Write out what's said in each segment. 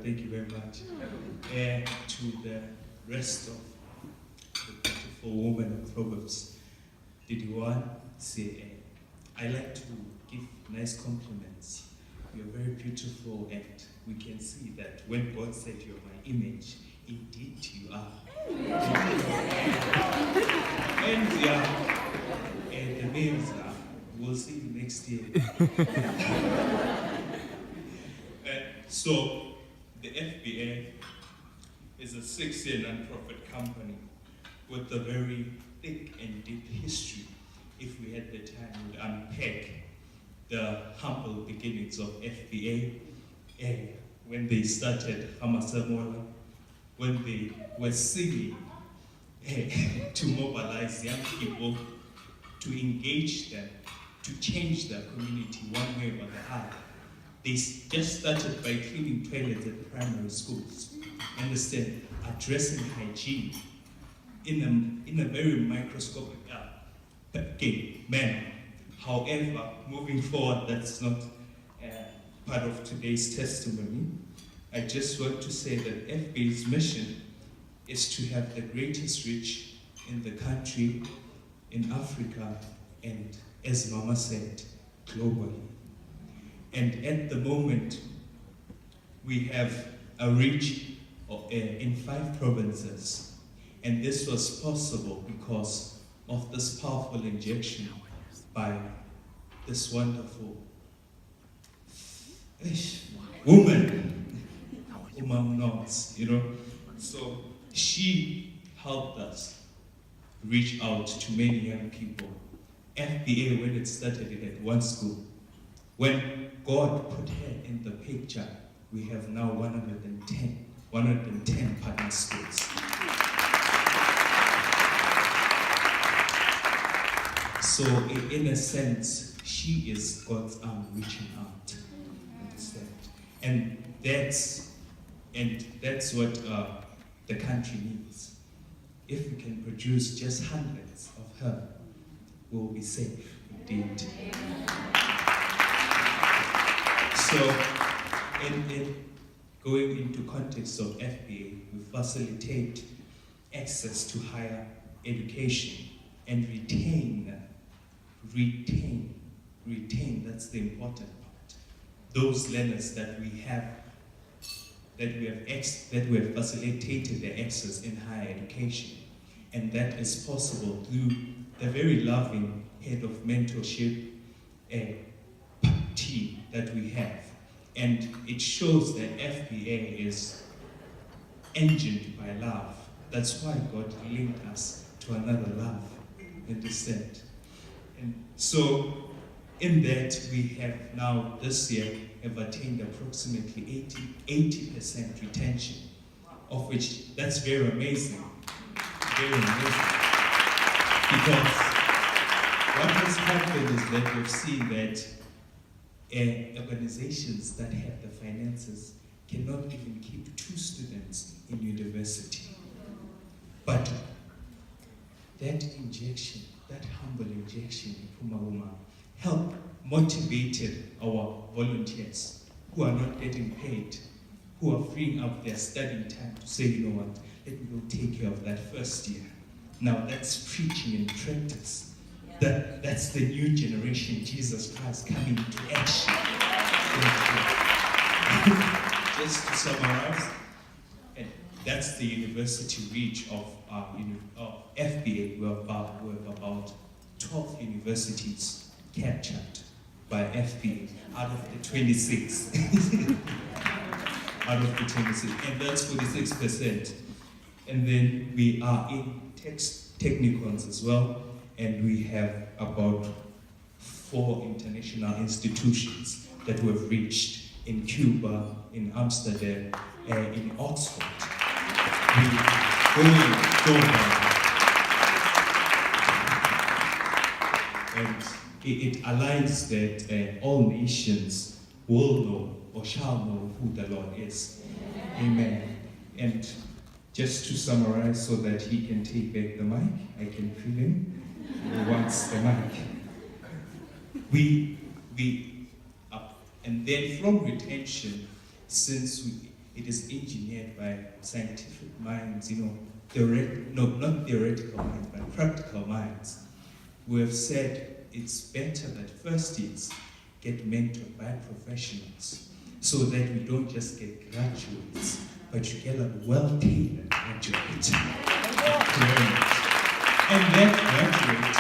Thank you very much. And to the rest of the beautiful women of Proverbs 31, say, I like to give nice compliments. You're very beautiful, and we can see that when God said you're my image, indeed you are. And the names are, we'll see you next year. So, the FBA is a 6-year non-profit company with a very thick and deep history. If we had the time, we'd unpack the humble beginnings of FBA, when they started Hamasamola, when they were singing to mobilize young people, to engage them, to change their community one way or the other. They just started by cleaning toilets at primary schools, understand, addressing hygiene in a very microscopic manner. However, moving forward, that's not part of today's testimony. I just want to say that FBA's mission is to have the greatest reach in the country, in Africa, and as Mama said, globally. And at the moment, we have a reach in 5 provinces. And this was possible because of this powerful injection by this wonderful woman, Umam Nods, So she helped us reach out to many young people. FBA, when it started, it had 1 school. When God put her in the picture, we have now 110 partner schools. So in a sense, she is God's arm reaching out. Understand? And that's what the country needs. If we can produce just hundreds of her, we'll be safe indeed. So, in going into context of FBA, we facilitate access to higher education and retain, that's the important part. Those learners that we have facilitated their access in higher education. And that is possible through the very loving head of mentorship team that we have. And it shows that FBA is engined by love. That's why God linked us to another love, understand? And so in that we have now this year have attained approximately 80% retention, of which that's very amazing. Very amazing. Because what has happened is that we've seen that organizations that have the finances cannot even keep 2 students in university. But that injection, that humble injection in Puma helped motivated our volunteers who are not getting paid, who are freeing up their studying time to say, you know what, let me go take care of that first year. Now that's preaching in practice. That's the new generation, Jesus Christ coming into action. Just to summarize, that's the university reach of FBA. We have about 12 universities captured by FBA out of the 26. Out of the 26, and that's 46%. And then we are in technicons as well. And we have about 4 international institutions that we have reached in Cuba, in Amsterdam, in Oxford. We're going global. And it aligns that all nations will know or shall know who the Lord is. Amen. And just to summarize so that he can take back the mic, I can feel him. Who wants the mic? And then from retention, since It is engineered by scientific minds, not theoretical minds, but practical minds, who have said it's better that first years get mentored by professionals so that we don't just get graduates, but you get a well-tailored graduate. And that graduate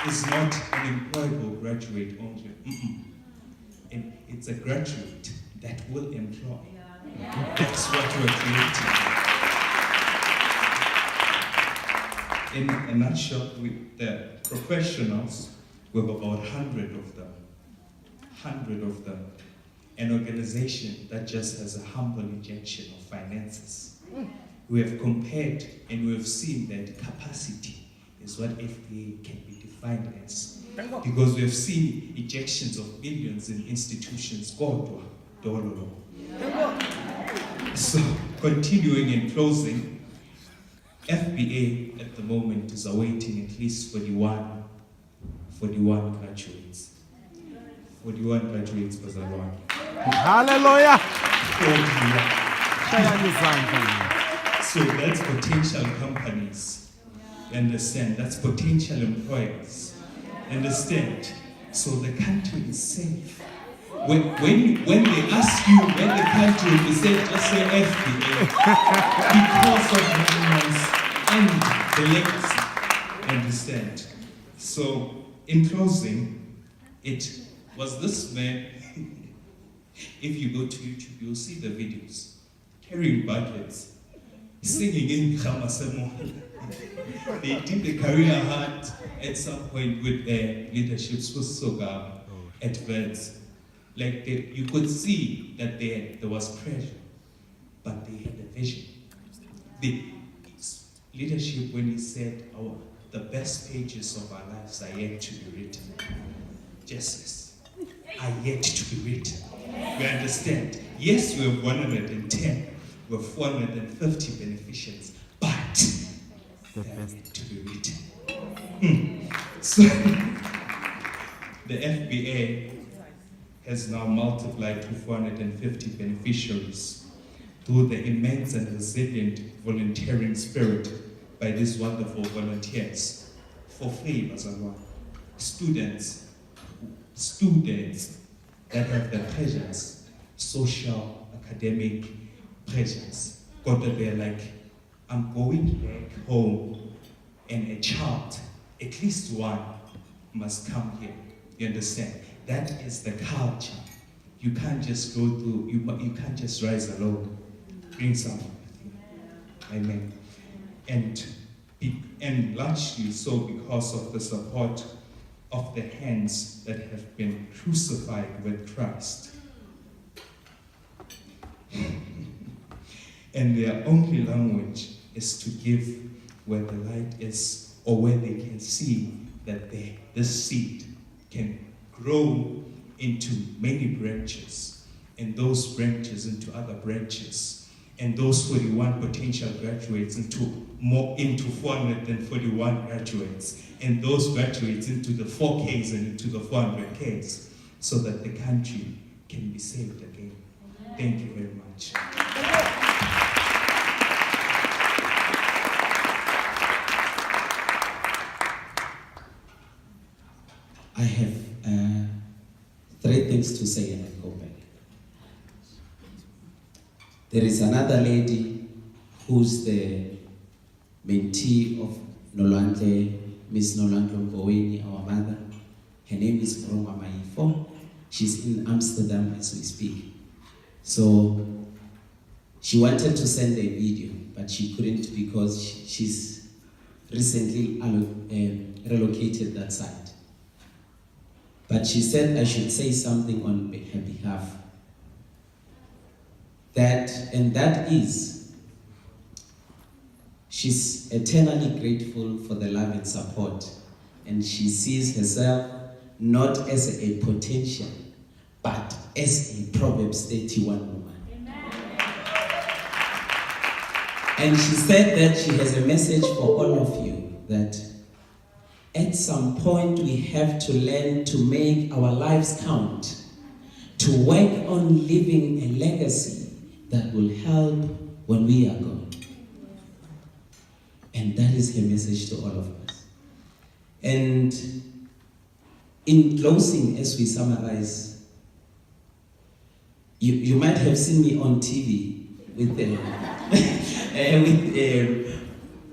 is not an employable graduate only. And it's a graduate that will employ. That's what we're creating. In a nutshell, with the professionals, we have about 100 of them. 100 of them. An organization that just has a humble injection of finances. We have compared and we have seen that capacity is what FBA can be defined as. Because we have seen ejections of millions in institutions. So, continuing and closing, FBA at the moment is awaiting at least 41 graduates. 41 graduates was a lot. Hallelujah! So that's potential companies. You understand? That's potential employers. You understand? So the country is safe. When they ask you when the country will be safe, just say FBA. Because of numbers and the legacy. Understand? So in closing, it was this man. If you go to YouTube, you'll see the videos. Carrying buckets, singing in Khamasemo. They did the career hard at some point with leadership soga at Vents. Like you could see that there was pressure, but they had a vision. The leadership, when he said, the best pages of our lives are yet to be written. Justice are yet to be written. We understand. Yes, we have 110, we have 450 beneficiaries, but they are yet to be written. So the FBA has now multiplied to 450 beneficiaries through the immense and resilient volunteering spirit by these wonderful volunteers. For free, Bazalwa. Students that have the pressures, social, academic pressures. God, they're like, I'm going back home, and a child, at least one, must come here. You understand? That is the culture. You can't just go through, you can't just rise alone. Bring someone with you. Amen. And largely so because of the support of the hands that have been crucified with Christ. And their only language is to give where the light is, or where they can see that this seed can grow into many branches, and those branches into other branches, and those 41 potential graduates into 441 graduates, and those graduates into the 4Ks and into the 400Ks, so that the country can be saved again. Thank you very much. I have 3 things to say and I go back. There is another lady who's the mentee of Nolwandle, Miss Nolwandle Mboweni, our mother. Her name is Mrongwa Maifo. She's in Amsterdam as we speak. So she wanted to send a video, but she couldn't because she's recently relocated that side. But she said I should say something on her behalf. That is, she's eternally grateful for the love and support, and she sees herself not as a potential, but as a Proverbs 31 woman. Amen. And she said that she has a message for all of you, that at some point we have to learn to make our lives count, to work on leaving a legacy that will help when we are gone. And that is her message to all of us. And in closing, as we summarize, you might have seen me on TV with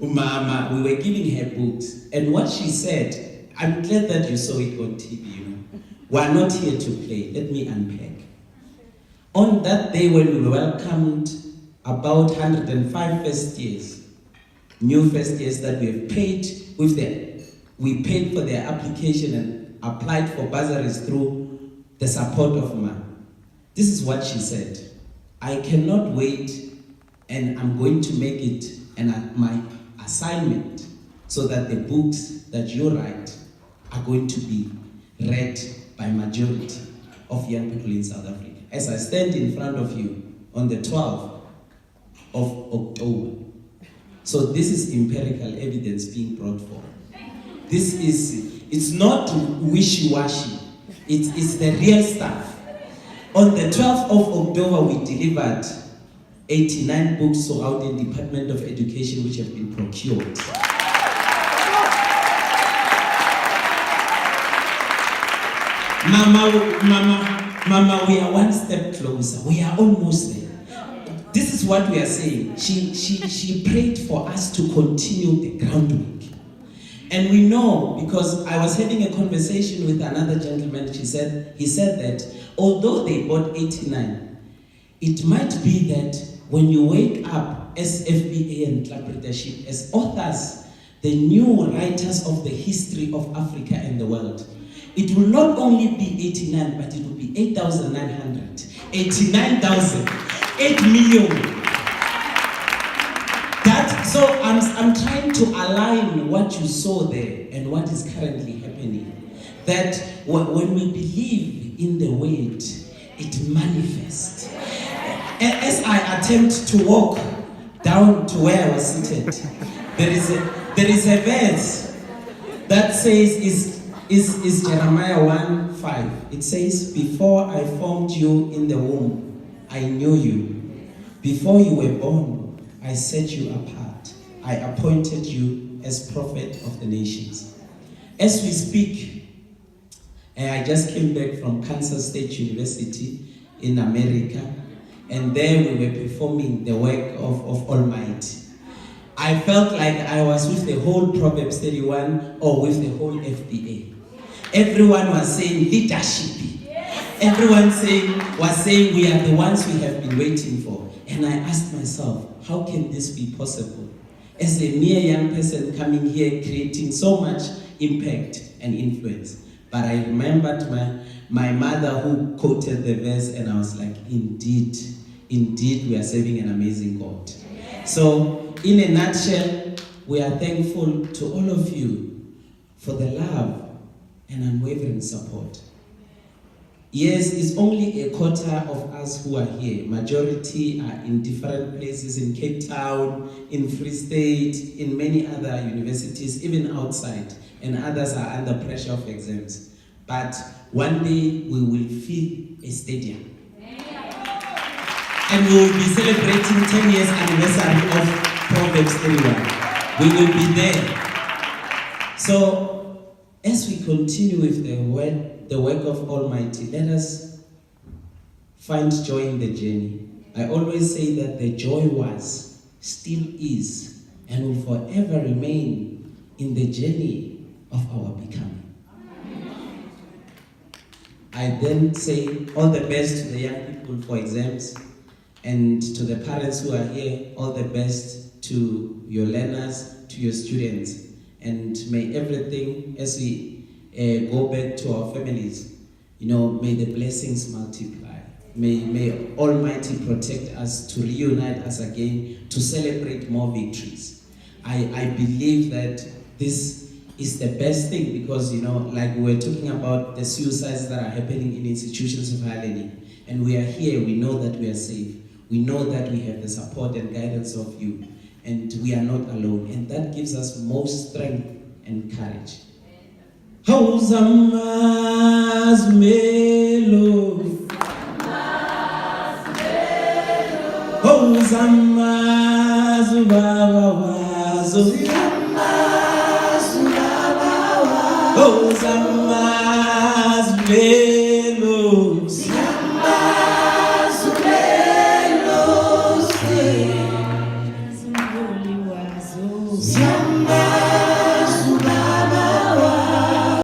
Umama. We were giving her books, and what she said, I'm glad that you saw it on TV, We're not here to play. Let me unpack. On that day when we welcomed about 105 first years, new first years that we have paid with them, we paid for their application and applied for bursaries through the support of MA. This is what she said: I cannot wait, and I'm going to make it my assignment so that the books that you write are going to be read by majority of young people in South Africa. As I stand in front of you on the 12th of October. So this is empirical evidence being brought forward. It's not wishy-washy. It's the real stuff. On the 12th of October, we delivered 89 books to Gauteng Department of Education, which have been procured. Mama, we are one step closer. We are almost there. This is what we are saying. She prayed for us to continue the groundwork. And we know, because I was having a conversation with another gentleman, he said that although they bought 89, it might be that when you wake up as FBA and club leadership, as authors, the new writers of the history of Africa and the world, it will not only be 89, but it will be 8,900, 89,000, 8 million. So I'm trying to align what you saw there and what is currently happening. That when we believe in the word, it manifests. As I attempt to walk down to where I was seated, there is a verse that says is Jeremiah 1:5. It says, "Before I formed you in the womb, I knew you. Before you were born, I set you apart. I appointed you as prophet of the nations." As we speak, I just came back from Kansas State University in America, and there we were performing the work of Almighty. I felt like I was with the whole Proverbs 31 or with the whole FBA. Everyone was saying leadership. Everyone was saying we are the ones we have been waiting for. And I asked myself, how can this be possible? As a mere young person coming here, creating so much impact and influence. But I remembered my mother who quoted the verse, and I was like, indeed, we are serving an amazing God. So, in a nutshell, we are thankful to all of you for the love and unwavering support. Yes, it's only a quarter of us who are here. Majority are in different places, in Cape Town, in Free State, in many other universities, even outside, and others are under pressure of exams. But one day we will fill a stadium. And we will be celebrating 10 years anniversary of Proverbs 31. We will be there. So, as we continue with the work of Almighty, let us find joy in the journey. I always say that the joy was, still is, and will forever remain in the journey of our becoming. I then say all the best to the young people for exams, and to the parents who are here, all the best to your learners, to your students. And may everything, as we go back to our families, may the blessings multiply. May Almighty protect us, to reunite us again, to celebrate more victories. I believe that this is the best thing because, like we were talking about the suicides that are happening in institutions of higher learning. And we are here, we know that we are safe. We know that we have the support and guidance of you. And we are not alone. And that gives us more strength and courage. Siyamazi ubaba wazo, siyamazi ubaba wazo, oh siyamazi lelo, siyamazi